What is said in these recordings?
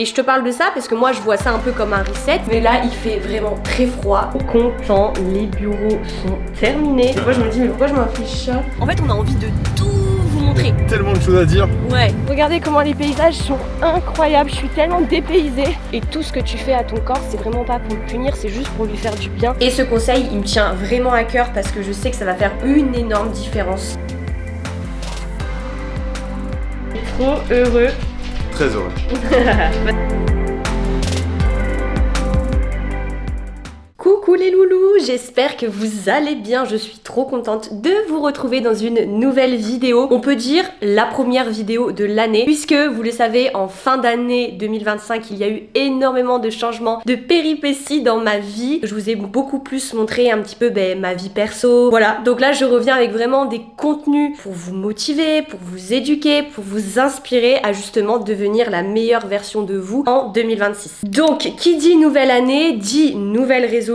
Et je te parle de ça parce que moi je vois ça un peu comme un reset, mais là il fait vraiment très froid. Content, les bureaux sont terminés. Des fois je me dis mais pourquoi je m'inflige ça? En fait on a envie de tout vous montrer. Tellement de choses à dire. Ouais. Regardez comment les paysages sont incroyables, je suis tellement dépaysée. Et tout ce que tu fais à ton corps, c'est vraiment pas pour le punir, c'est juste pour lui faire du bien. Et ce conseil, il me tient vraiment à cœur parce que je sais que ça va faire une énorme différence. Trop heureux. Très heureux. Coucou les loulous, j'espère que vous allez bien, je suis trop contente de vous retrouver dans une nouvelle vidéo. On peut dire la première vidéo de l'année, puisque vous le savez, en fin d'année 2025, il y a eu énormément de changements, de péripéties dans ma vie. Je vous ai beaucoup plus montré un petit peu ma vie perso, voilà. Donc là, je reviens avec vraiment des contenus pour vous motiver, pour vous éduquer, pour vous inspirer à justement devenir la meilleure version de vous en 2026. Donc, qui dit nouvelle année, dit nouvelle résolution.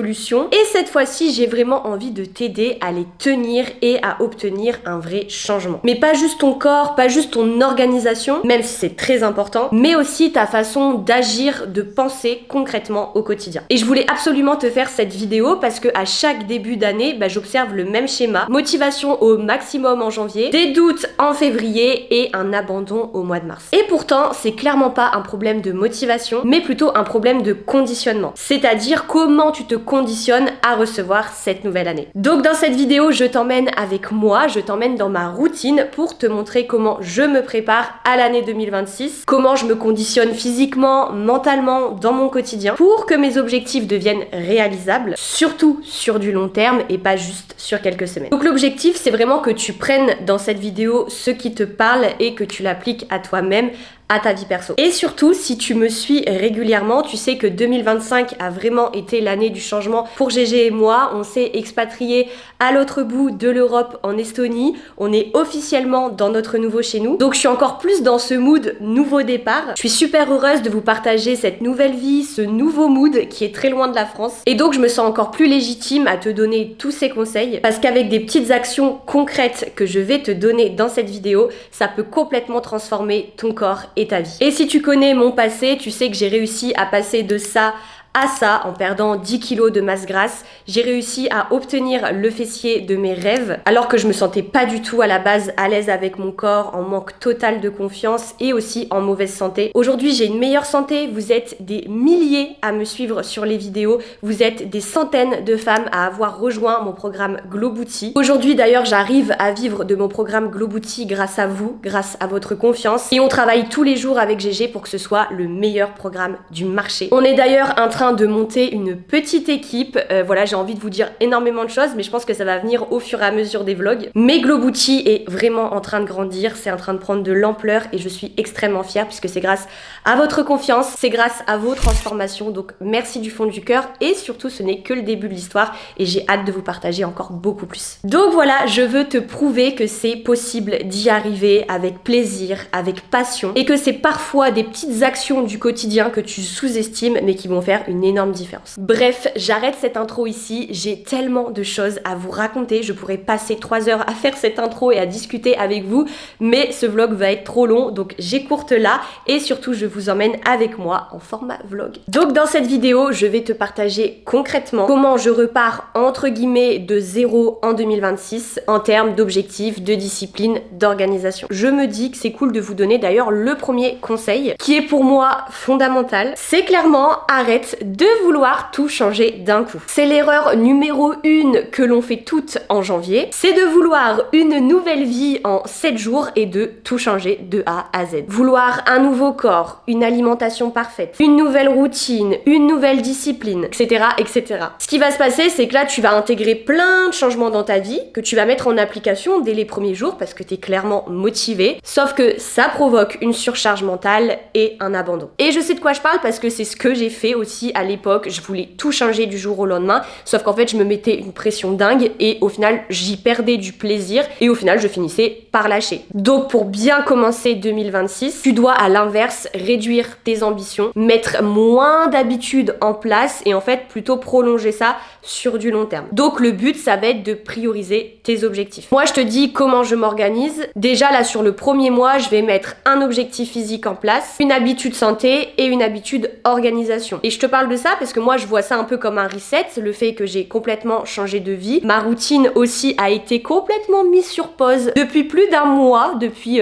Et cette fois-ci, j'ai vraiment envie de t'aider à les tenir et à obtenir un vrai changement. Mais pas juste ton corps, pas juste ton organisation, même si c'est très important, mais aussi ta façon d'agir, de penser concrètement au quotidien. Et je voulais absolument te faire cette vidéo parce que à chaque début d'année, j'observe le même schéma. Motivation au maximum en janvier, des doutes en février et un abandon au mois de mars. Et pourtant, c'est clairement pas un problème de motivation, mais plutôt un problème de conditionnement. C'est-à-dire comment tu te conditionne à recevoir cette nouvelle année. Donc dans cette vidéo, je t'emmène avec moi, je t'emmène dans ma routine pour te montrer comment je me prépare à l'année 2026, comment je me conditionne physiquement, mentalement, dans mon quotidien pour que mes objectifs deviennent réalisables, surtout sur du long terme et pas juste sur quelques semaines. Donc l'objectif, c'est vraiment que tu prennes dans cette vidéo ce qui te parle et que tu l'appliques à toi-même, à ta vie perso. Et surtout, si tu me suis régulièrement, tu sais que 2025 a vraiment été l'année du changement pour GG et moi. On s'est expatriés à l'autre bout de l'Europe, en Estonie. On est officiellement dans notre nouveau chez nous. Donc je suis encore plus dans ce mood nouveau départ. Je suis super heureuse de vous partager cette nouvelle vie, ce nouveau mood qui est très loin de la France. Et donc je me sens encore plus légitime à te donner tous ces conseils parce qu'avec des petites actions concrètes que je vais te donner dans cette vidéo, ça peut complètement transformer ton corps et ta vie. Et si tu connais mon passé, tu sais que j'ai réussi à passer de ça à ça en perdant 10 kilos de masse grasse. J'ai réussi à obtenir le fessier de mes rêves alors que je me sentais pas du tout à la base à l'aise avec mon corps, en manque total de confiance et aussi en mauvaise santé. Aujourd'hui, j'ai une meilleure santé, vous êtes des milliers à me suivre sur les vidéos, vous êtes des centaines de femmes à avoir rejoint mon programme Glow Booty. Aujourd'hui d'ailleurs, j'arrive à vivre de mon programme Glow Booty grâce à vous, grâce à votre confiance et on travaille tous les jours avec GG pour que ce soit le meilleur programme du marché. On est d'ailleurs en train de monter une petite équipe. Voilà, j'ai envie de vous dire énormément de choses, mais je pense que ça va venir au fur et à mesure des vlogs. Mais Glow Booty est vraiment en train de grandir, c'est en train de prendre de l'ampleur et je suis extrêmement fière puisque c'est grâce à votre confiance, c'est grâce à vos transformations. Donc merci du fond du cœur et surtout ce n'est que le début de l'histoire et j'ai hâte de vous partager encore beaucoup plus. Donc voilà, je veux te prouver que c'est possible d'y arriver avec plaisir, avec passion et que c'est parfois des petites actions du quotidien que tu sous-estimes mais qui vont faire une énorme différence. Bref, j'arrête cette intro ici, j'ai tellement de choses à vous raconter, je pourrais passer 3 heures à faire cette intro et à discuter avec vous, mais ce vlog va être trop long, donc j'écourte là et surtout je vous emmène avec moi en format vlog. Donc dans cette vidéo, je vais te partager concrètement comment je repars entre guillemets de zéro en 2026 en termes d'objectifs, de discipline, d'organisation. Je me dis que c'est cool de vous donner d'ailleurs le premier conseil qui est pour moi fondamental, c'est clairement arrête de vouloir tout changer d'un coup. C'est l'erreur numéro 1 que l'on fait toutes en janvier, c'est de vouloir une nouvelle vie en 7 jours et de tout changer de A à Z. Vouloir un nouveau corps, une alimentation parfaite, une nouvelle routine, une nouvelle discipline, etc. etc. Ce qui va se passer, c'est que là, tu vas intégrer plein de changements dans ta vie que tu vas mettre en application dès les premiers jours parce que tu es clairement motivé, sauf que ça provoque une surcharge mentale et un abandon. Et je sais de quoi je parle parce que c'est ce que j'ai fait aussi aussi à l'époque, je voulais tout changer du jour au lendemain, sauf qu'en fait je me mettais une pression dingue et au final j'y perdais du plaisir et au final je finissais par lâcher. Donc pour bien commencer 2026, tu dois à l'inverse réduire tes ambitions, mettre moins d'habitudes en place et en fait plutôt prolonger ça sur du long terme. Donc le but ça va être de prioriser tes objectifs. Moi je te dis comment je m'organise. Déjà là sur le premier mois, je vais mettre un objectif physique en place, une habitude santé et une habitude organisation. Et je te parle de ça parce que moi je vois ça un peu comme un reset, le fait que j'ai complètement changé de vie. Ma routine aussi a été complètement mise sur pause depuis plus d'un mois, depuis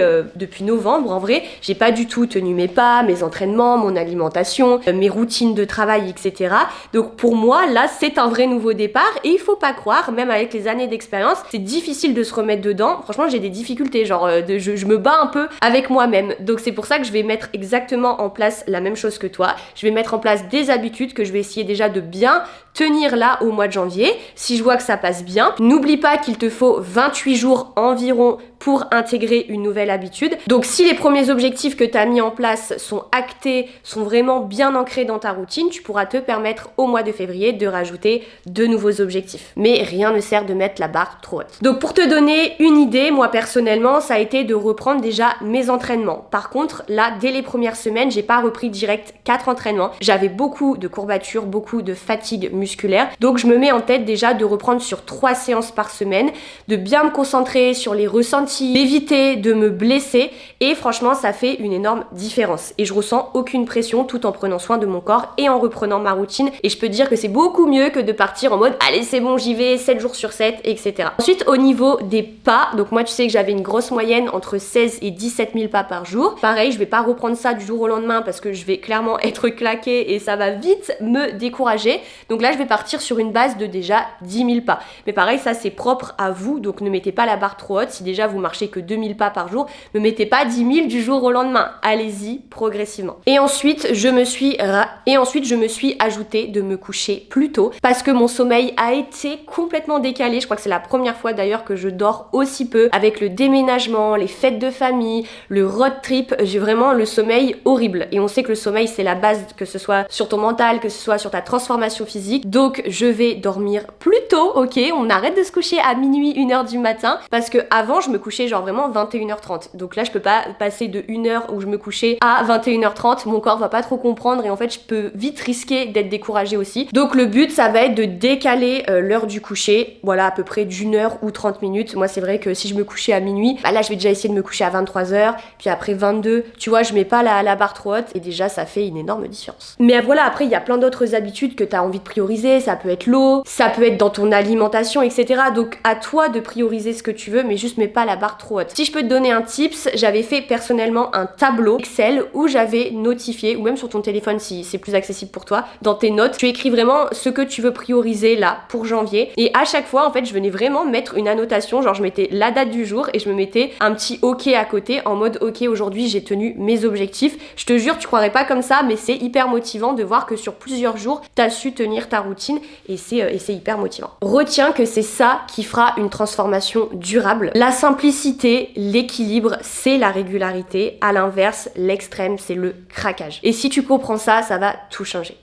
novembre en vrai. J'ai pas du tout tenu mes pas, mes entraînements, mon alimentation, mes routines de travail, etc. Donc pour moi là c'est un vrai nouveau départ et il faut pas croire, même avec les années d'expérience, c'est difficile de se remettre dedans. Franchement j'ai des difficultés, genre je me bats un peu avec moi-même. Donc c'est pour ça que je vais mettre exactement en place la même chose que toi. Je vais mettre en place des habitudes que je vais essayer déjà de bien tenir là au mois de janvier. Si je vois que ça passe bien, n'oublie pas qu'il te faut 28 jours environ pour intégrer une nouvelle habitude. Donc si les premiers objectifs que tu as mis en place sont actés, sont vraiment bien ancrés dans ta routine, tu pourras te permettre au mois de février de rajouter de nouveaux objectifs. Mais rien ne sert de mettre la barre trop haute. Donc pour te donner une idée, moi personnellement, ça a été de reprendre déjà mes entraînements. Par contre, là, dès les premières semaines, j'ai pas repris direct 4 entraînements. J'avais beaucoup de courbatures, beaucoup de fatigue musculaire. Donc je me mets en tête déjà de reprendre sur 3 séances par semaine, de bien me concentrer sur les ressentis, d'éviter de me blesser et franchement ça fait une énorme différence et je ressens aucune pression tout en prenant soin de mon corps et en reprenant ma routine et je peux te dire que c'est beaucoup mieux que de partir en mode allez c'est bon j'y vais 7 jours sur 7 etc. Ensuite au niveau des pas, donc moi tu sais que j'avais une grosse moyenne entre 16 et 17 000 pas par jour. Pareil je vais pas reprendre ça du jour au lendemain parce que je vais clairement être claquée et ça va vite me décourager. Donc là je vais partir sur une base de déjà 10 000 pas. Mais pareil ça c'est propre à vous donc ne mettez pas la barre trop haute. Si déjà vous marchez que 2000 pas par jour, ne mettez pas 10 000 du jour au lendemain. Allez-y progressivement. Et ensuite, je me suis ajouté de me coucher plus tôt parce que mon sommeil a été complètement décalé. Je crois que c'est la première fois d'ailleurs que je dors aussi peu avec le déménagement, les fêtes de famille, le road trip. J'ai vraiment le sommeil horrible. Et on sait que le sommeil, c'est la base, que ce soit sur ton mental, que ce soit sur ta transformation physique. Donc, je vais dormir plus tôt, ok? On arrête de se coucher à minuit, 1h du matin parce que avant je me couchais genre vraiment 21h30. Donc là je peux pas passer de 1h où je me couchais à 21h30, mon corps va pas trop comprendre et en fait je peux vite risquer d'être découragée aussi. Donc le but ça va être de décaler l'heure du coucher, voilà à peu près d'1h ou 30 minutes. Moi c'est vrai que si je me couchais à minuit, bah là je vais déjà essayer de me coucher à 23h, puis après 22, tu vois je mets pas la barre trop haute et déjà ça fait une énorme différence. Mais voilà après il y a plein d'autres habitudes que tu as envie de prioriser, ça peut être l'eau, ça peut être dans ton alimentation etc. Donc à toi de prioriser ce que tu veux mais juste mets pas la barre trop haute. Si je peux te donner un tips, j'avais fait personnellement un tableau Excel où j'avais notifié, ou même sur ton téléphone si c'est plus accessible pour toi, dans tes notes, tu écris vraiment ce que tu veux prioriser là pour janvier et à chaque fois en fait je venais vraiment mettre une annotation, genre je mettais la date du jour et je me mettais un petit ok à côté en mode ok aujourd'hui j'ai tenu mes objectifs. Je te jure tu croirais pas comme ça mais c'est hyper motivant de voir que sur plusieurs jours t'as su tenir ta routine et c'est hyper motivant. Retiens que c'est ça qui fera une transformation durable. La simplicité, l'équilibre, c'est la régularité. À l'inverse, l'extrême, c'est le craquage. Et si tu comprends ça, ça va tout changer.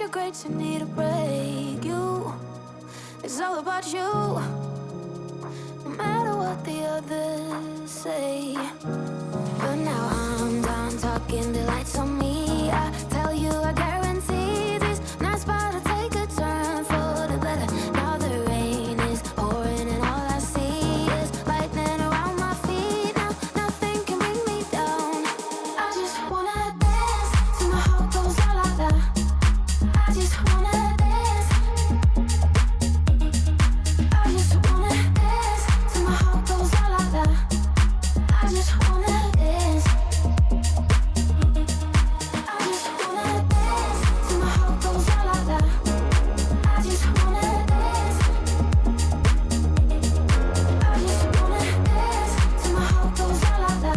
you're great to need a break. You, it's all about you. No matter what the others say. But now I'm done talking, the lights on me. I tell you, I guarantee this night's about to take a turn for the better. Now the rain is pouring and all I see is lightning around my feet. Now nothing can bring me down. I just wanna dance till my heart goes la la la. I just wanna dance. I just wanna dance till my heart goes la la la. I just wanna dance. I just wanna dance till my heart goes la la la. I just wanna dance. I just wanna dance till my heart goes la la la.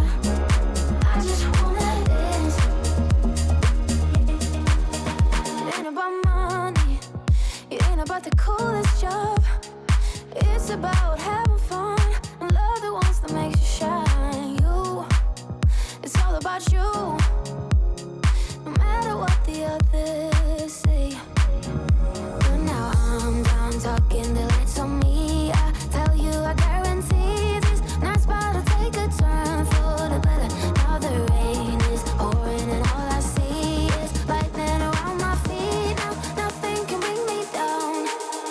I just wanna dance. It ain't about money, it ain't about the coolest job. It's about having fun and love the ones that makes you shine. You, it's all about you. No matter what the others say. But now I'm done talking, the lights on me. I tell you, I guarantee this night's about to take a turn for the better. Now the rain is pouring and all I see is lightning around my feet. Now nothing can bring me down.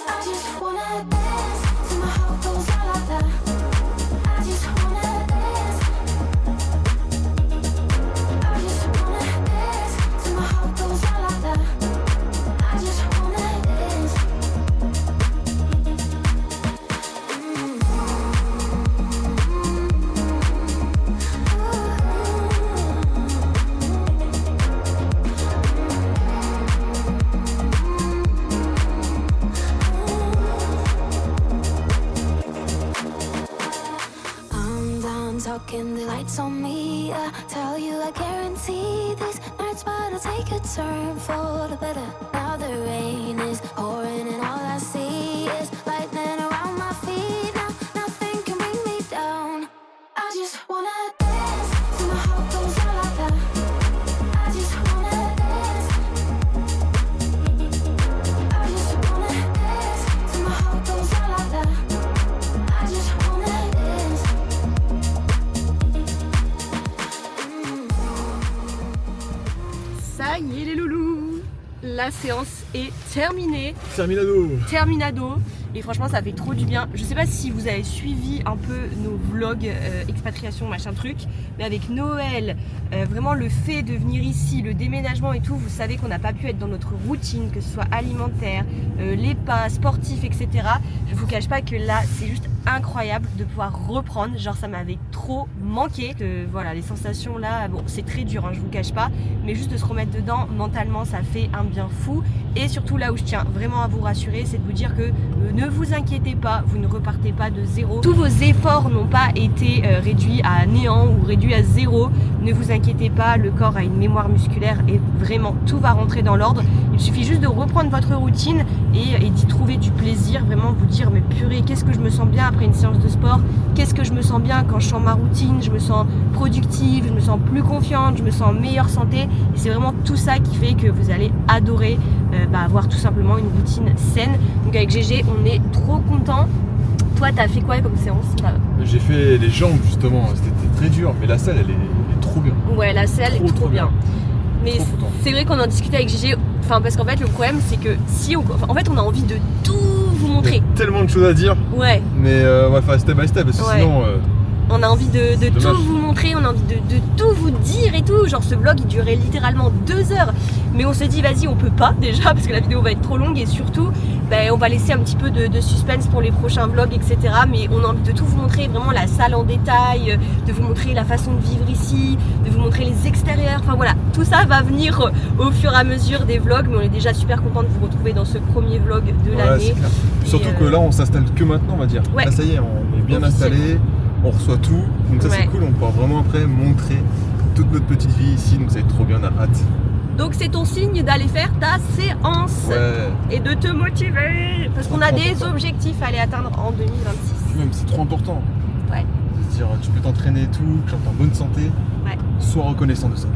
I just wanna dance till my heart goes la la la. I just wanna dance. I just wanna dance till my heart goes la la la. I just wanna dance. I'm done talking, the lights on me. I tell you, I guarantee this night's about to take a turn for the better. Now the rain is pouring and all I see is lightning around my feet. Now nothing can bring me down. I just wanna dance till my heart goes la la la. I just wanna dance. I just wanna dance till my heart goes la la la. I just wanna dance. Ça y est les loulous, la séance est terminée. Terminado. Terminado. Et franchement ça fait trop du bien. Je sais pas si vous avez suivi un peu nos vlogs expatriation machin truc, mais avec Noël, vraiment le fait de venir ici, le déménagement et tout, vous savez qu'on n'a pas pu être dans notre routine, que ce soit alimentaire, les pas, sportifs, etc. Je vous cache pas que là c'est juste incroyable de pouvoir reprendre, genre ça m'avait trop manqué. Voilà, les sensations là, bon c'est très dur, hein, je vous cache pas, mais juste de se remettre dedans mentalement ça fait un bien fou. Et surtout là où je tiens vraiment à vous rassurer, c'est de vous dire que ne vous inquiétez pas, vous ne repartez pas de zéro. Tous vos efforts n'ont pas été réduits à néant ou réduits à zéro. Ne vous inquiétez pas, le corps a une mémoire musculaire et vraiment tout va rentrer dans l'ordre. Il suffit juste de reprendre votre routine et d'y trouver du plaisir, vraiment vous dire mais purée, qu'est-ce que je me sens bien après une séance de sport, qu'est-ce que je me sens bien quand je sens ma routine, je me sens productive, je me sens plus confiante, je me sens en meilleure santé. Et c'est vraiment tout ça qui fait que vous allez adorer avoir tout simplement une routine saine. Donc avec GG on est trop content. Toi t'as fait quoi comme séance? J'ai fait les jambes justement, c'était très dur, mais la salle elle est trop bien. Ouais, la salle est trop bien. Mais Trop content. c'est vrai qu'on en discutait avec GG, enfin parce qu'en fait le problème c'est que si on a envie de tout vous Il y montrer. a tellement de choses à dire, Ouais. mais on va faire step by step parce que Ouais. sinon On a envie de tout dommage. vous montrer, on a envie de tout vous dire et tout. Genre ce vlog il durait littéralement 2 heures. Mais on s'est dit vas-y on peut pas déjà parce que la vidéo va être trop longue et surtout on va laisser un petit peu de suspense pour les prochains vlogs etc. Mais on a envie de tout vous montrer, vraiment la salle en détail, de vous montrer la façon de vivre ici, de vous montrer les extérieurs. Enfin voilà, tout ça va venir au fur et à mesure des vlogs. Mais on est déjà super content de vous retrouver dans ce premier vlog de ouais, l'année. c'est clair. Et Surtout que là on s'installe que maintenant on va dire. Ouais. Là ça y est, on est bien Officiellement. installé, on reçoit tout, donc ça Ouais. c'est cool, on pourra vraiment après montrer toute notre petite vie ici, donc ça va être trop bien, on a hâte. Donc c'est ton signe d'aller faire ta séance. Ouais, Et de te motiver parce qu'on a Trop des important. objectifs à aller atteindre en 2026. puis même c'est trop important. Ouais. C'est-à-dire tu peux t'entraîner et tout, quand t'es en bonne santé, Ouais. sois reconnaissant de ça.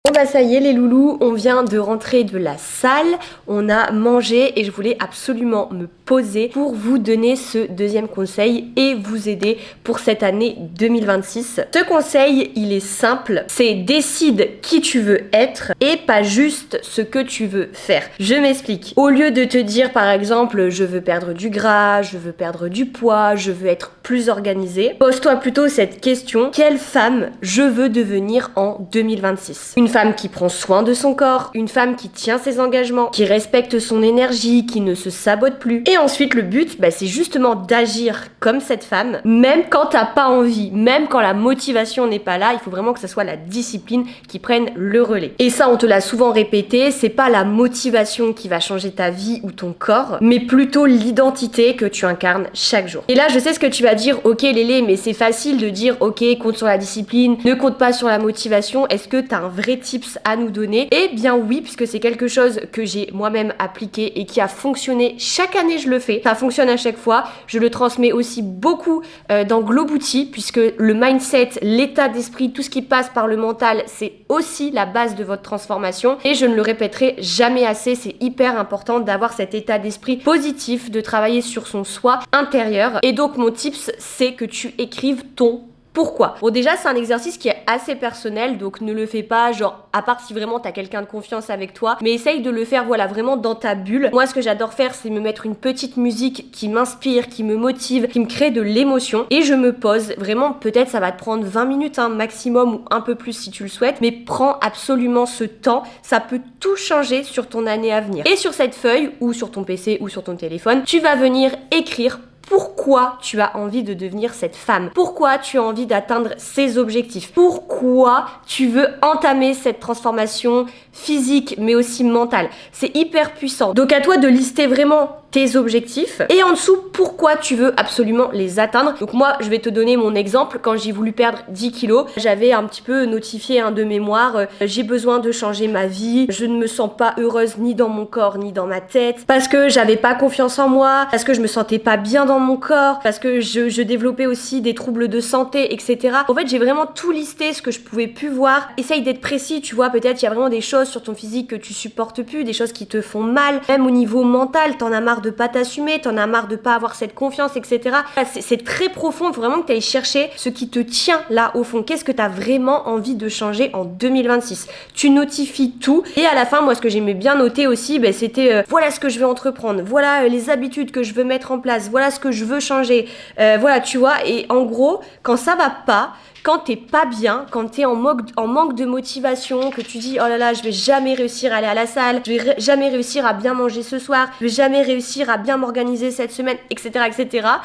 Bon bah ça y est les loulous, on vient de rentrer de la salle, on a mangé et je voulais absolument me poser pour vous donner ce deuxième conseil et vous aider pour cette année 2026. Ce conseil, il est simple, c'est décide qui tu veux être et pas juste ce que tu veux faire. Je m'explique. Au lieu de te dire par exemple je veux perdre du gras, je veux perdre du poids, je veux être plus organisée, pose-toi plutôt cette question, quelle femme je veux devenir en 2026? Une femme qui prend soin de son corps, une femme qui tient ses engagements, qui respecte son énergie, qui ne se sabote plus. Et ensuite le but, c'est justement d'agir comme cette femme, même quand t'as pas envie, même quand la motivation n'est pas là, il faut vraiment que ce soit la discipline qui prenne le relais. Et ça on te l'a souvent répété, c'est pas la motivation qui va changer ta vie ou ton corps, mais plutôt l'identité que tu incarnes chaque jour. Et là je sais ce que tu vas dire, ok Lélé, mais c'est facile de dire ok compte sur la discipline, ne compte pas sur la motivation, est-ce que t'as un vrai tips à nous donner? Eh bien oui, puisque c'est quelque chose que j'ai moi-même appliqué et qui a fonctionné chaque année, je le fais, ça fonctionne à chaque fois, je le transmets aussi beaucoup dans Globouti, puisque le mindset, l'état d'esprit, tout ce qui passe par le mental, c'est aussi la base de votre transformation et je ne le répéterai jamais assez, c'est hyper important d'avoir cet état d'esprit positif, de travailler sur son soi intérieur. Et donc mon tips, c'est que tu écrives ton pourquoi. Bon déjà c'est un exercice qui est assez personnel, donc ne le fais pas genre à part si vraiment t'as quelqu'un de confiance avec toi, mais essaye de le faire voilà vraiment dans ta bulle. Moi ce que j'adore faire c'est me mettre une petite musique qui m'inspire, qui me motive, qui me crée de l'émotion et je me pose vraiment, peut-être ça va te prendre 20 minutes maximum ou un peu plus si tu le souhaites, mais prends absolument ce temps, ça peut tout changer sur ton année à venir. Et sur cette feuille ou sur ton PC ou sur ton téléphone, tu vas venir écrire pourquoi tu as envie de devenir cette femme, pourquoi tu as envie d'atteindre ces objectifs, pourquoi tu veux entamer cette transformation physique mais aussi mentale. C'est hyper puissant. Donc à toi de lister vraiment tes objectifs et en dessous pourquoi tu veux absolument les atteindre. Donc moi je vais te donner mon exemple. Quand j'ai voulu perdre 10 kilos, j'avais un petit peu notifié de mémoire, j'ai besoin de changer ma vie, je ne me sens pas heureuse ni dans mon corps ni dans ma tête, parce que j'avais pas confiance en moi, parce que je me sentais pas bien dans mon corps, parce que je développais aussi des troubles de santé, etc. En fait j'ai vraiment tout listé, ce que je pouvais plus voir. Essaye d'être précis, tu vois, peut-être il y a vraiment des choses sur ton physique que tu supportes plus, des choses qui te font mal, même au niveau mental, t'en as marre de pas t'assumer, t'en as marre de pas avoir cette confiance, etc. C'est très profond, il faut vraiment que tu ailles chercher ce qui te tient là au fond. Qu'est-ce que tu as vraiment envie de changer en 2026? Tu notifies tout et à la fin, moi ce que j'aimais bien noter aussi, c'était voilà ce que je veux entreprendre, voilà les habitudes que je veux mettre en place, voilà ce que je veux changer, voilà tu vois. Et en gros, quand ça va pas, quand t'es pas bien, quand t'es en manque de motivation, que tu dis oh là là je vais jamais réussir à aller à la salle, je vais jamais réussir à bien manger ce soir, je vais jamais réussir à bien m'organiser cette semaine, etc.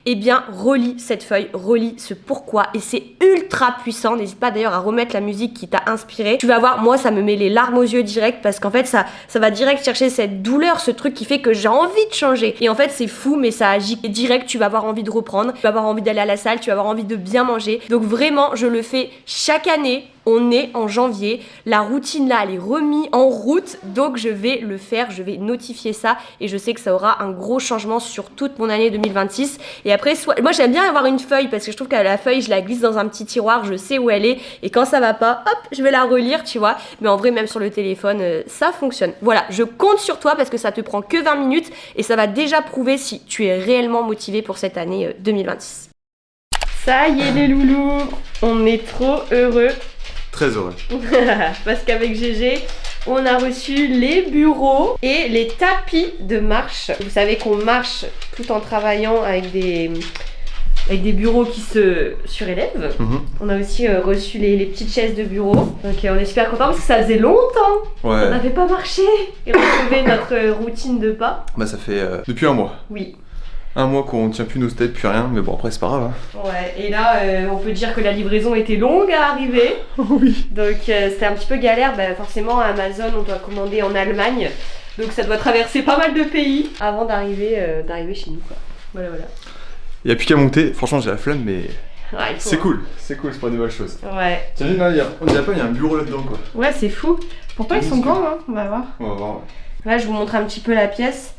Eh bien relis cette feuille, relis ce pourquoi et c'est ultra puissant. N'hésite pas d'ailleurs à remettre la musique qui t'a inspiré. Tu vas voir, moi ça me met les larmes aux yeux direct parce qu'en fait ça va direct chercher cette douleur, ce truc qui fait que j'ai envie de changer. Et en fait c'est fou mais ça agit direct, tu vas avoir envie de reprendre, tu vas avoir envie d'aller à la salle, tu vas avoir envie de bien manger. Donc vraiment je le fais chaque année. On est en janvier, la routine là elle est remise en route, donc je vais le faire, je vais notifier ça et je sais que ça aura un gros changement sur toute mon année 2026. Et après, moi j'aime bien avoir une feuille parce que je trouve que la feuille je la glisse dans un petit tiroir, je sais où elle est et quand ça va pas, hop, je vais la relire, tu vois. Mais en vrai même sur le téléphone, ça fonctionne. Voilà, je compte sur toi parce que ça te prend que 20 minutes et ça va déjà prouver si tu es réellement motivé pour cette année 2026. Ça y est les loulous, on est trop heureux. Très heureux. Parce qu'avec GG, on a reçu les bureaux et les tapis de marche. Vous savez qu'on marche tout en travaillant avec des bureaux qui se surélèvent. On a aussi reçu les petites chaises de bureau. Donc on est super contents parce que ça faisait longtemps. Ouais. On n'avait pas marché et retrouvé notre routine de pas. Bah ça fait depuis un mois. Oui. Un mois qu'on tient plus nos steps, plus rien, mais bon après c'est pas grave. Ouais, et là on peut dire que la livraison était longue à arriver. Oui. Donc c'était un petit peu galère, forcément à Amazon on doit commander en Allemagne. Donc ça doit traverser pas mal de pays avant d'arriver chez nous quoi. Voilà. Il n'y a plus qu'à monter, franchement j'ai la flemme mais Ouais, c'est cool, c'est pas une nouvelle chose. Ouais. Tiens, on dirait pas, il y a un bureau là-dedans quoi. Ouais, c'est fou. Pourtant ils sont grands, hein, on va voir. On va voir. Là je vous montre un petit peu la pièce.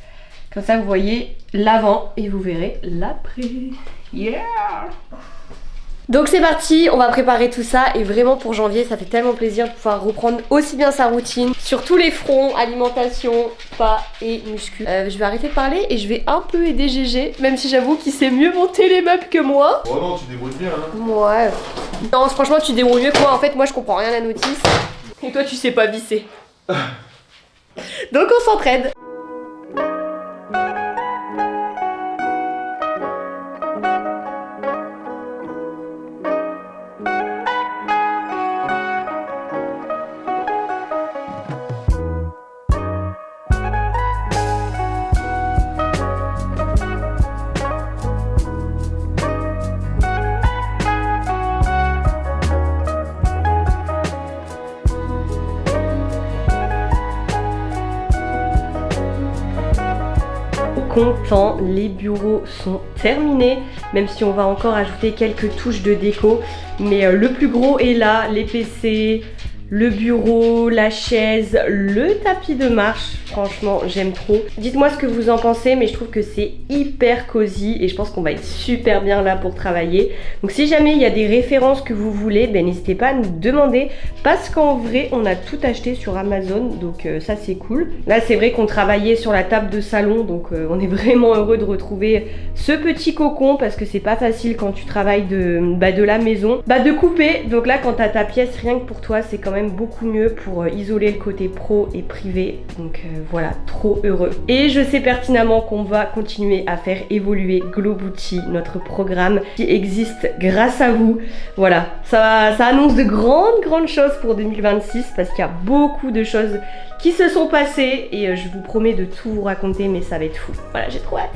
Comme ça vous voyez l'avant et vous verrez l'après. Yeah! Donc c'est parti, on va préparer tout ça et vraiment pour janvier ça fait tellement plaisir de pouvoir reprendre aussi bien sa routine sur tous les fronts, alimentation, pas et muscu. Je vais arrêter de parler et je vais un peu aider GG, même si j'avoue qu'il sait mieux monter les meubles que moi. Oh non, tu débrouilles bien hein. Ouais. Non franchement tu débrouilles mieux que moi, en fait moi je comprends rien à la notice et toi tu sais pas visser. Donc on s'entraide. Content, les bureaux sont terminés, même si on va encore ajouter quelques touches de déco, mais le plus gros est là, les PC, le bureau, la chaise, le tapis de marche. Franchement j'aime trop. Dites-moi ce que vous en pensez, mais je trouve que c'est hyper cosy et je pense qu'on va être super bien là pour travailler. Donc si jamais il y a des références que vous voulez, ben n'hésitez pas à nous demander, parce qu'en vrai on a tout acheté sur Amazon, donc ça c'est cool. Là c'est vrai qu'on travaillait sur la table de salon, donc on est vraiment heureux de retrouver ce petit cocon, parce que c'est pas facile quand tu travailles de la maison de couper. Donc là quand t'as ta pièce rien que pour toi, c'est quand même beaucoup mieux pour isoler le côté pro et privé. Donc voilà, trop heureux. Et je sais pertinemment qu'on va continuer à faire évoluer Glow Booty, notre programme qui existe grâce à vous. Voilà, ça annonce de grandes choses pour 2026, parce qu'il y a beaucoup de choses qui se sont passées et je vous promets de tout vous raconter, mais ça va être fou. Voilà, j'ai trop hâte.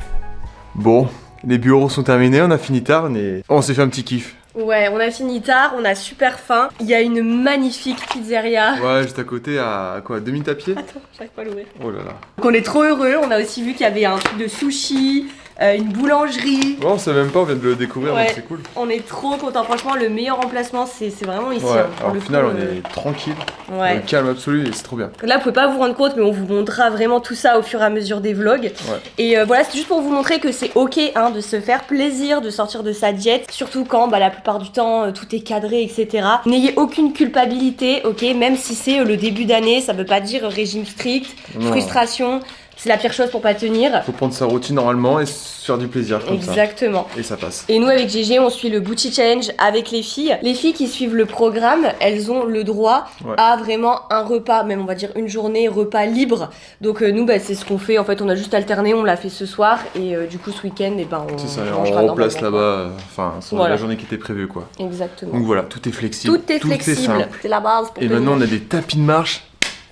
Bon, les bureaux sont terminés, on a fini tard, mais on s'est fait un petit kiff. Ouais, on a fini tard, on a super faim. Il y a une magnifique pizzeria. Ouais, juste à côté, à quoi, 2 minutes à pied? Attends, j'arrive pas à l'ouvrir. Oh là là. Donc on est trop heureux, on a aussi vu qu'il y avait un truc de sushi, une boulangerie. Ouais, on sait même pas, on vient de le découvrir, Ouais. donc c'est cool. On est trop contents, franchement le meilleur emplacement c'est vraiment ici. Ouais, hein, pour alors le au final coup, on est tranquille, ouais. le calme absolu et c'est trop bien. Là vous pouvez pas vous rendre compte, mais on vous montrera vraiment tout ça au fur et à mesure des vlogs. Ouais. Et voilà, c'est juste pour vous montrer que c'est ok hein, de se faire plaisir, de sortir de sa diète, surtout quand la plupart du temps tout est cadré, etc. N'ayez aucune culpabilité, ok, même si c'est le début d'année, ça veut pas dire régime strict, Non. frustration. C'est la pire chose pour pas tenir. Faut prendre sa routine normalement et se faire du plaisir comme Exactement. ça. Et ça passe. Et nous avec GG on suit le Booty Challenge avec les filles. Les filles qui suivent le programme, elles ont le droit à vraiment un repas, même on va dire une journée repas libre. Donc nous c'est ce qu'on fait, en fait on a juste alterné, on l'a fait ce soir et du coup ce week-end on c'est ça, mangera on remplace normalement, là-bas, enfin Voilà. la journée qui était prévue quoi. Exactement. Donc voilà, tout est flexible. Tout est flexible, simple. c'est la base pour Et tenir. maintenant on a des tapis de marche.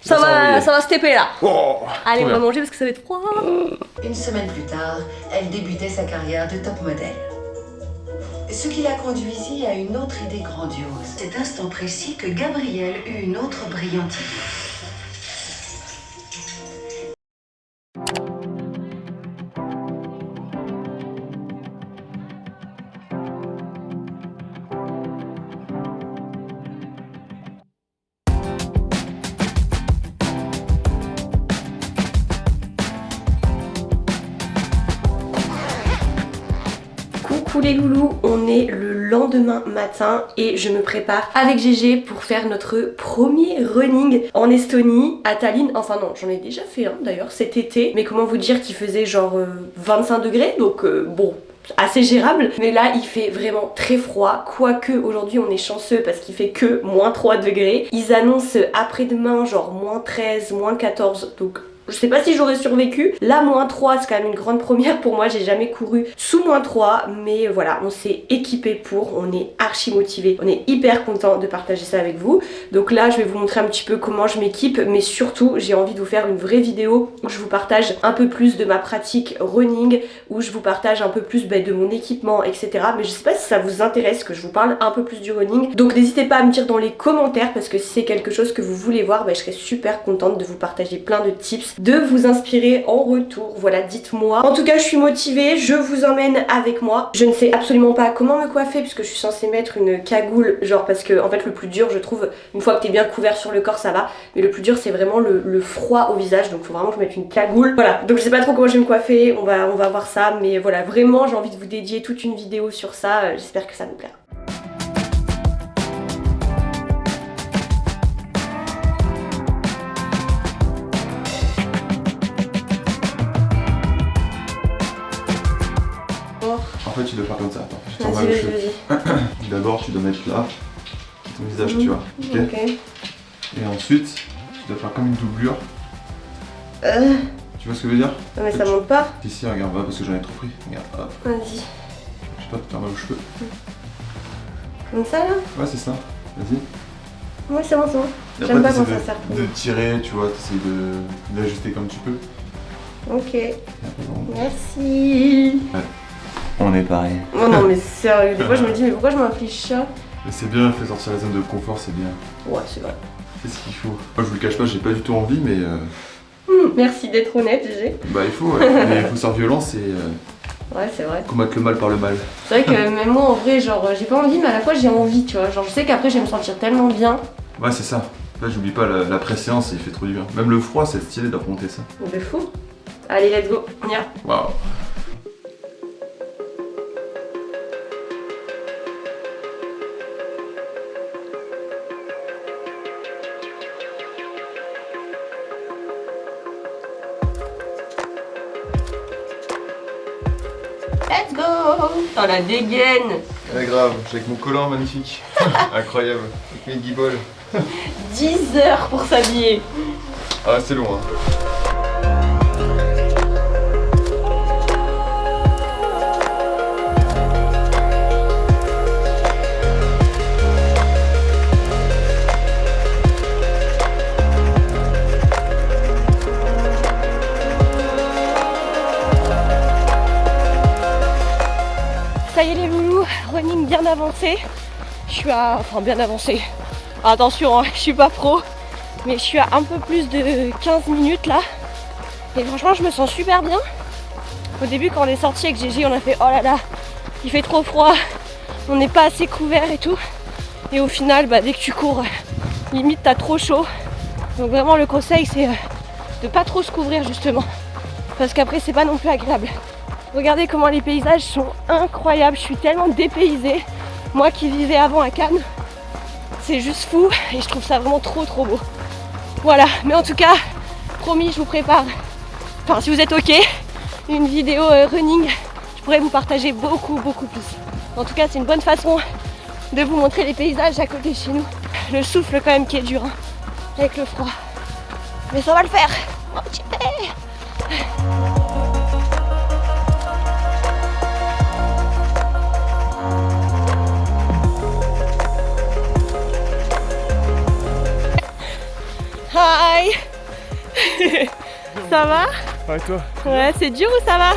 Ça va se taper là. Oh, Allez trop on va bien. manger parce que ça va être froid. Une semaine plus tard, elle débutait sa carrière de top modèle. Ce qui la conduisit à une autre idée grandiose. Cet instant précis que Gabrielle eut une autre brillante idée. Coucou les loulous, on est le lendemain matin et je me prépare avec GG pour faire notre premier running en Estonie, à Tallinn. Enfin non, j'en ai déjà fait un d'ailleurs cet été, mais comment vous dire qu'il faisait genre 25 degrés, donc bon, assez gérable. Mais là il fait vraiment très froid, quoique aujourd'hui on est chanceux parce qu'il fait que moins 3 degrés. Ils annoncent après-demain genre moins 13, moins 14, donc je sais pas si j'aurais survécu. Là, moins 3, c'est quand même une grande première pour moi. J'ai jamais couru sous moins 3. Mais voilà, on s'est équipé pour. On est archi motivé. On est hyper content de partager ça avec vous. Donc là, je vais vous montrer un petit peu comment je m'équipe. Mais surtout, j'ai envie de vous faire une vraie vidéo où je vous partage un peu plus de ma pratique running. Où je vous partage un peu plus de mon équipement, etc. Mais je sais pas si ça vous intéresse que je vous parle un peu plus du running. Donc n'hésitez pas à me dire dans les commentaires. Parce que si c'est quelque chose que vous voulez voir, je serais super contente de vous partager plein de tips, de vous inspirer en retour. Voilà, dites-moi. En tout cas, je suis motivée, je vous emmène avec moi. Je ne sais absolument pas comment me coiffer puisque je suis censée mettre une cagoule, genre parce que en fait le plus dur, je trouve, une fois que t'es bien couvert sur le corps, ça va, mais le plus dur c'est vraiment le froid au visage, donc faut vraiment que je mette une cagoule. Voilà, donc je sais pas trop comment je vais me coiffer, on va voir ça, mais voilà, vraiment j'ai envie de vous dédier toute une vidéo sur ça, j'espère que ça vous plaira. fait, tu dois faire comme ça. Attends, je t'envoie Vas-y, le vas-y, cheveu. vas-y. D'abord, tu dois mettre là, ton visage, tu vois. Ok. Ok. Et ensuite, tu dois faire comme une doublure. Tu vois ce que je veux dire? Non, mais ça monte pas. Ici, regarde, va, parce que j'en ai trop pris. Regarde, hop. Vas-y. Je sais pas, tu mal aux cheveux. Comme ça là? Ouais, c'est ça. Vas-y. Ouais, c'est bon, c'est bon. Et J'aime pas après, quand ça t'essaies sert trop. de tirer, tu vois, t'essayes d'ajuster comme tu peux. Ok. Et après, bon. Merci. On est pareil. Non, non, mais sérieux, des fois je me dis, mais pourquoi je m'inflige ça? Mais c'est bien, fait sortir la zone de confort, c'est bien. Ouais, c'est vrai. C'est ce qu'il faut. Moi, je vous le cache pas, j'ai pas du tout envie, mais Merci d'être honnête, GG. bah il faut, ouais. Mais il faut se faire violence et Ouais, c'est vrai. combattre le mal par le mal. C'est vrai que même moi, en vrai, genre, j'ai pas envie, mais à la fois j'ai envie, tu vois. Genre, je sais qu'après, je vais me sentir tellement bien. Ouais, c'est ça. Là, j'oublie pas la pré-séance, il fait trop du bien. Même le froid, c'est stylé d'affronter ça. De fou. Allez, let's go, on y va. Waouh. Let's go. Oh, la dégaine. Ouais, grave, avec mon collant magnifique. Incroyable. Avec mes guiboles. 10 heures pour s'habiller. Ah, c'est long, hein. Ça y est les loulous, running bien avancé. Je suis à... Enfin bien avancé. Attention, hein, je suis pas pro. Mais je suis à un peu plus de 15 minutes là. Et franchement je me sens super bien. Au début quand on est sorti avec Gégé, on a fait oh là là, il fait trop froid, on n'est pas assez couvert et tout. Et au final, bah, dès que tu cours, limite t'as trop chaud. Donc vraiment le conseil c'est de pas trop se couvrir justement. Parce qu'après c'est pas non plus agréable. Regardez comment les paysages sont incroyables, je suis tellement dépaysée. Moi qui vivais avant à Cannes, c'est juste fou et je trouve ça vraiment trop beau. Voilà, mais en tout cas, promis, je vous prépare, enfin si vous êtes ok, une vidéo running, je pourrais vous partager beaucoup plus. En tout cas, c'est une bonne façon de vous montrer les paysages à côté de chez nous. Le souffle quand même qui est dur, hein, avec le froid. Mais ça va le faire. Ok. Hi. Ça va? Ouais, toi? Ouais, c'est dur ou ça va?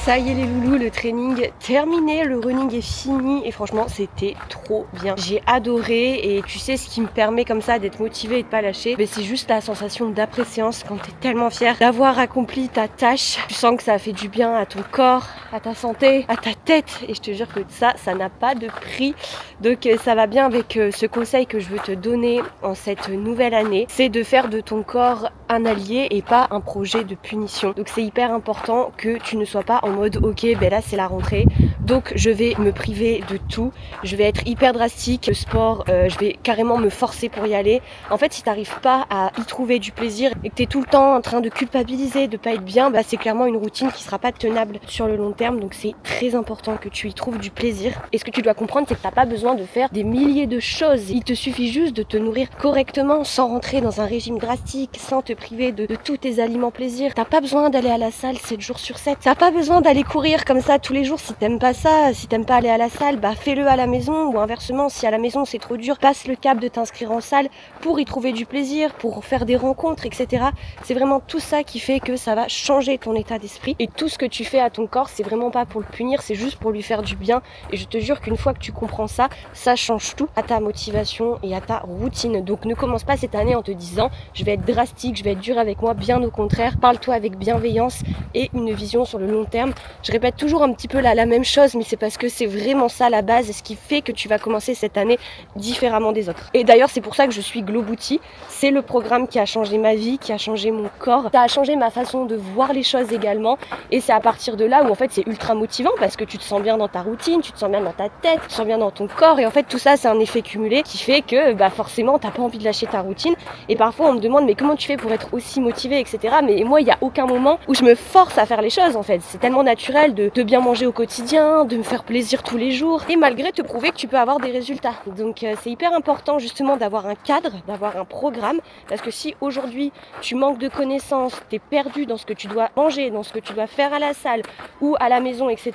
Ça y est les loulous, le training terminé, le running est fini et franchement c'était trop bien. J'ai adoré et tu sais ce qui me permet comme ça d'être motivée et de pas lâcher, mais c'est juste la sensation d'après-séance quand t'es tellement fière d'avoir accompli ta tâche. Tu sens que ça a fait du bien à ton corps, à ta santé, à ta tête et je te jure que ça n'a pas de prix. Donc ça va bien avec ce conseil que je veux te donner en cette nouvelle année, c'est de faire de ton corps un allié et pas un projet de punition. Donc c'est hyper important que tu ne sois pas en mode ok ben là c'est la rentrée donc je vais me priver de tout, je vais être hyper drastique, le sport je vais carrément me forcer pour y aller. En fait si t'arrives pas à y trouver du plaisir et que t'es tout le temps en train de culpabiliser, de pas être bien, bah c'est clairement une routine qui sera pas tenable sur le long terme. Donc c'est très important que tu y trouves du plaisir et ce que tu dois comprendre c'est que t'as pas besoin de faire des milliers de choses, il te suffit juste de te nourrir correctement sans rentrer dans un régime drastique, sans te priver de tous tes aliments plaisir. T'as pas besoin d'aller à la salle 7 jours sur 7, t'as pas besoin d'aller courir comme ça tous les jours si t'aimes pas ça, si t'aimes pas aller à la salle, bah fais-le à la maison ou inversement si à la maison c'est trop dur, passe le cap de t'inscrire en salle pour y trouver du plaisir, pour faire des rencontres, etc. C'est vraiment tout ça qui fait que ça va changer ton état d'esprit et tout ce que tu fais à ton corps c'est vraiment pas pour le punir, c'est juste pour lui faire du bien et je te jure qu'une fois que tu comprends ça, ça change tout à ta motivation et à ta routine. Donc ne commence pas cette année en te disant je vais être drastique, je vais être dur avec moi, bien au contraire, parle-toi avec bienveillance et une vision sur le long terme. Je répète toujours un petit peu la même chose choses, mais c'est parce que c'est vraiment ça la base, ce qui fait que tu vas commencer cette année différemment des autres. Et d'ailleurs, c'est pour ça que je suis Glow Booty. C'est le programme qui a changé ma vie, qui a changé mon corps. Ça a changé ma façon de voir les choses également. Et c'est à partir de là où en fait c'est ultra motivant parce que tu te sens bien dans ta routine, tu te sens bien dans ta tête, tu te sens bien dans ton corps. Et en fait tout ça c'est un effet cumulé qui fait que forcément t'as pas envie de lâcher ta routine. Et parfois on me demande mais comment tu fais pour être aussi motivé, etc. Mais moi il n'y a aucun moment où je me force à faire les choses en fait. C'est tellement naturel de bien manger au quotidien, de me faire plaisir tous les jours et malgré te prouver que tu peux avoir des résultats. Donc c'est hyper important justement d'avoir un cadre, d'avoir un programme, parce que si aujourd'hui tu manques de connaissances, t'es perdu dans ce que tu dois manger, dans ce que tu dois faire à la salle ou à la maison, etc.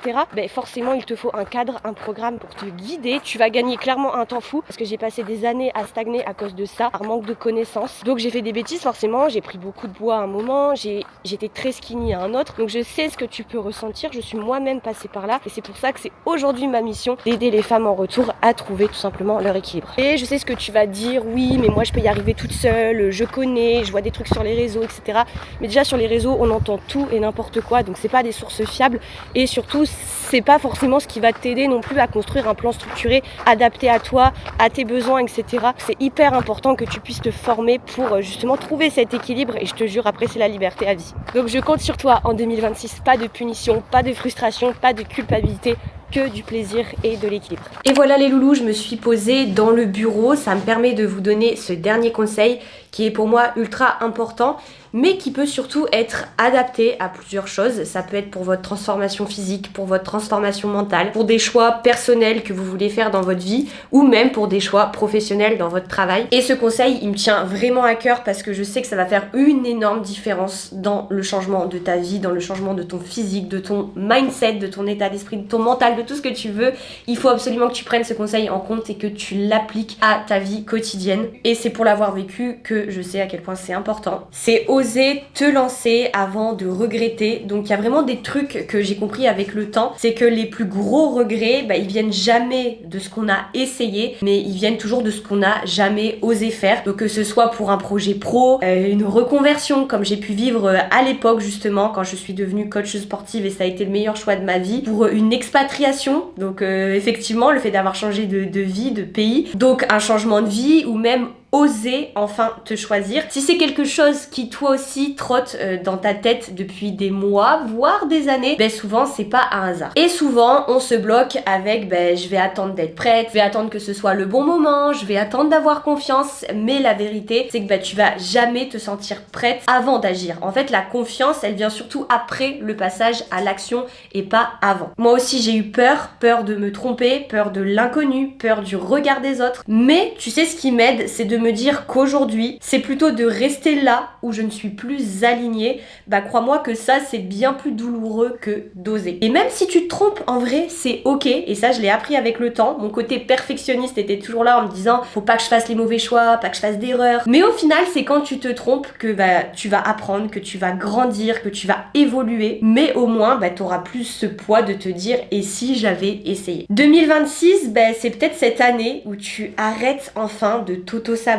Forcément il te faut un cadre, un programme pour te guider. Tu vas gagner clairement un temps fou parce que j'ai passé des années à stagner à cause de ça, par manque de connaissances. Donc j'ai fait des bêtises forcément, j'ai pris beaucoup de poids à un moment, j'étais très skinny à un autre. Donc je sais ce que tu peux ressentir, je suis moi-même passée par là et c'est pour ça que c'est aujourd'hui ma mission d'aider les femmes en retour à trouver tout simplement leur équilibre. Et je sais ce que tu vas dire, oui mais moi je peux y arriver toute seule, je connais, je vois des trucs sur les réseaux, etc. Mais déjà sur les réseaux on entend tout et n'importe quoi, donc c'est pas des sources fiables et surtout c'est pas forcément ce qui va t'aider non plus à construire un plan structuré adapté à toi, à tes besoins, etc. C'est hyper important que tu puisses te former pour justement trouver cet équilibre et je te jure après c'est la liberté à vie. Donc je compte sur toi en 2026, pas de punition, pas de frustration, pas de culpabilité, que du plaisir et de l'équilibre. Et voilà les loulous, je me suis posée dans le bureau, ça me permet de vous donner ce dernier conseil qui est pour moi ultra important, mais qui peut surtout être adapté à plusieurs choses. Ça peut être pour votre transformation physique, pour votre transformation mentale, pour des choix personnels que vous voulez faire dans votre vie, ou même pour des choix professionnels dans votre travail. Et ce conseil, il me tient vraiment à cœur parce que je sais que ça va faire une énorme différence dans le changement de ta vie, dans le changement de ton physique, de ton mindset, de ton état d'esprit, de ton mental, de tout ce que tu veux. Il faut absolument que tu prennes ce conseil en compte et que tu l'appliques à ta vie quotidienne. Et c'est pour l'avoir vécu que je sais à quel point c'est important. C'est oser te lancer avant de regretter. Donc il y a vraiment des trucs que j'ai compris avec le temps, c'est que les plus gros regrets, ils viennent jamais de ce qu'on a essayé, mais ils viennent toujours de ce qu'on n'a jamais osé faire. Donc que ce soit pour un projet pro, une reconversion comme j'ai pu vivre à l'époque justement quand je suis devenue coach sportive et ça a été le meilleur choix de ma vie, pour une expatriation, donc effectivement le fait d'avoir changé de vie, de pays, donc un changement de vie ou même oser enfin te choisir. Si c'est quelque chose qui toi aussi trotte dans ta tête depuis des mois, voire des années, souvent c'est pas un hasard. Et souvent on se bloque avec je vais attendre d'être prête, je vais attendre que ce soit le bon moment, je vais attendre d'avoir confiance, mais la vérité c'est que tu vas jamais te sentir prête avant d'agir. En fait la confiance elle vient surtout après le passage à l'action et pas avant. Moi aussi j'ai eu peur de me tromper, peur de l'inconnu, peur du regard des autres, mais tu sais ce qui m'aide c'est de me dire qu'aujourd'hui c'est plutôt de rester là où je ne suis plus alignée. Crois-moi que ça c'est bien plus douloureux que d'oser. Et même si tu te trompes en vrai c'est ok, et ça je l'ai appris avec le temps. Mon côté perfectionniste était toujours là en me disant faut pas que je fasse les mauvais choix, pas que je fasse d'erreurs, mais au final c'est quand tu te trompes que tu vas apprendre, que tu vas grandir, que tu vas évoluer, mais au moins t'auras plus ce poids de te dire et si j'avais essayé. 2026 c'est peut-être cette année où tu arrêtes enfin de t'auto-saboter.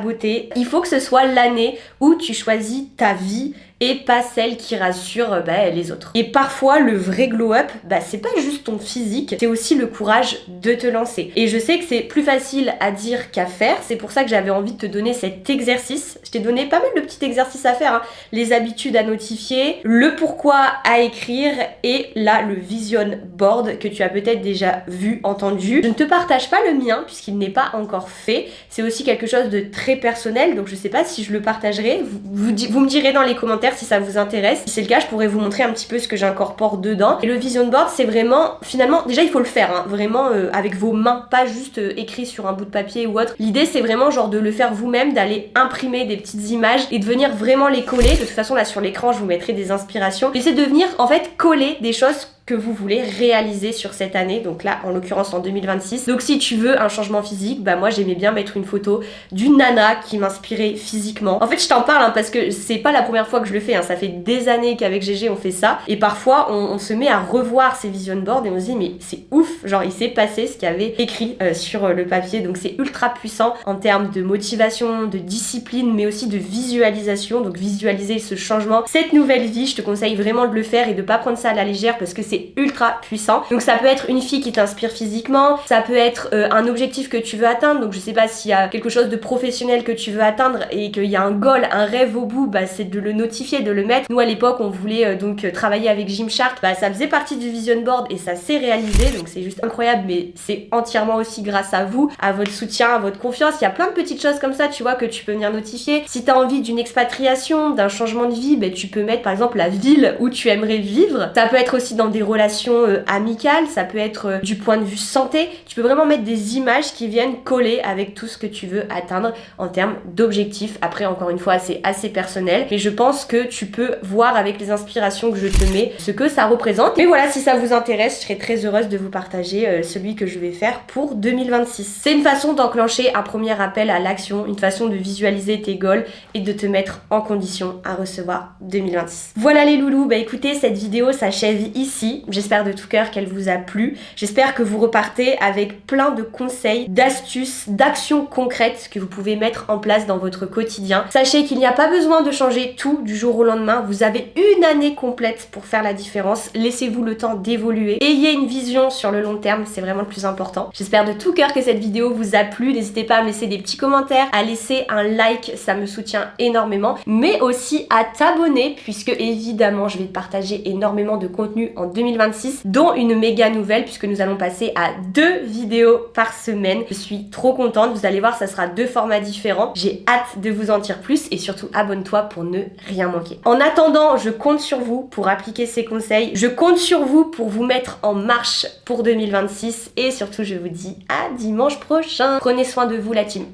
Il faut que ce soit l'année où tu choisis ta vie et pas celle qui rassure les autres. Et parfois le vrai glow up, c'est pas juste ton physique, c'est aussi le courage de te lancer. Et je sais que c'est plus facile à dire qu'à faire, c'est pour ça que j'avais envie de te donner cet exercice. Je t'ai donné pas mal de petits exercices à faire, les habitudes à notifier, le pourquoi à écrire et là le vision board que tu as peut-être déjà vu, entendu. Je ne te partage pas le mien puisqu'il n'est pas encore fait, c'est aussi quelque chose de très personnel, donc je sais pas si je le partagerai, vous me direz dans les commentaires si ça vous intéresse. Si c'est le cas, je pourrais vous montrer un petit peu ce que j'incorpore dedans. Et le vision board, c'est vraiment, finalement, déjà il faut le faire, vraiment avec vos mains, pas juste écrit sur un bout de papier ou autre. L'idée c'est vraiment genre de le faire vous-même, d'aller imprimer des petites images et de venir vraiment les coller. De toute façon là sur l'écran, je vous mettrai des inspirations. Et c'est de venir en fait coller des choses que vous voulez réaliser sur cette année, donc là en l'occurrence en 2026. Donc si tu veux un changement physique, moi j'aimais bien mettre une photo d'une nana qui m'inspirait physiquement. En fait je t'en parle parce que c'est pas la première fois que je le fais, ça fait des années qu'avec GG on fait ça, et parfois on se met à revoir ces vision boards et on se dit mais c'est ouf, genre il s'est passé ce qu'il y avait écrit sur le papier, donc c'est ultra puissant en termes de motivation, de discipline, mais aussi de visualisation, donc visualiser ce changement, cette nouvelle vie. Je te conseille vraiment de le faire et de pas prendre ça à la légère parce que c'est c'est ultra puissant. Donc ça peut être une fille qui t'inspire physiquement, ça peut être un objectif que tu veux atteindre, donc je sais pas s'il y a quelque chose de professionnel que tu veux atteindre et qu'il y a un goal, un rêve au bout, bah c'est de le notifier, de le mettre. Nous à l'époque on voulait donc travailler avec Gymshark, bah ça faisait partie du vision board et ça s'est réalisé, donc c'est juste incroyable, mais c'est entièrement aussi grâce à vous, à votre soutien, à votre confiance. Il y a plein de petites choses comme ça, tu vois, que tu peux venir notifier. Si tu as envie d'une expatriation, d'un changement de vie, bah, tu peux mettre par exemple la ville où tu aimerais vivre. Ça peut être aussi dans des relations amicales, ça peut être du point de vue santé. Tu peux vraiment mettre des images qui viennent coller avec tout ce que tu veux atteindre en termes d'objectifs. Après, encore une fois, c'est assez personnel, mais je pense que tu peux voir avec les inspirations que je te mets ce que ça représente. Mais voilà, si ça vous intéresse, je serais très heureuse de vous partager celui que je vais faire pour 2026. C'est une façon d'enclencher un premier appel à l'action, une façon de visualiser tes goals et de te mettre en condition à recevoir 2026. Voilà les loulous, bah écoutez, cette vidéo s'achève ici. J'espère de tout cœur qu'elle vous a plu. J'espère que vous repartez avec plein de conseils, d'astuces, d'actions concrètes que vous pouvez mettre en place dans votre quotidien. Sachez qu'il n'y a pas besoin de changer tout du jour au lendemain. Vous avez une année complète pour faire la différence. Laissez-vous le temps d'évoluer. Ayez une vision sur le long terme, c'est vraiment le plus important. J'espère de tout cœur que cette vidéo vous a plu. N'hésitez pas à me laisser des petits commentaires, à laisser un like, ça me soutient énormément, mais aussi à t'abonner puisque évidemment je vais te partager énormément de contenu en 2026, dont une méga nouvelle puisque nous allons passer à 2 vidéos par semaine. Je suis trop contente, vous allez voir, ça sera 2 formats différents. J'ai hâte de vous en dire plus et surtout abonne-toi pour ne rien manquer. En attendant, je compte sur vous pour appliquer ces conseils, je compte sur vous pour vous mettre en marche pour 2026 et surtout je vous dis à dimanche prochain. Prenez soin de vous la team.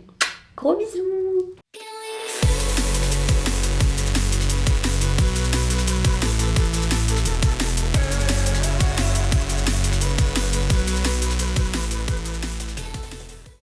Gros bisous.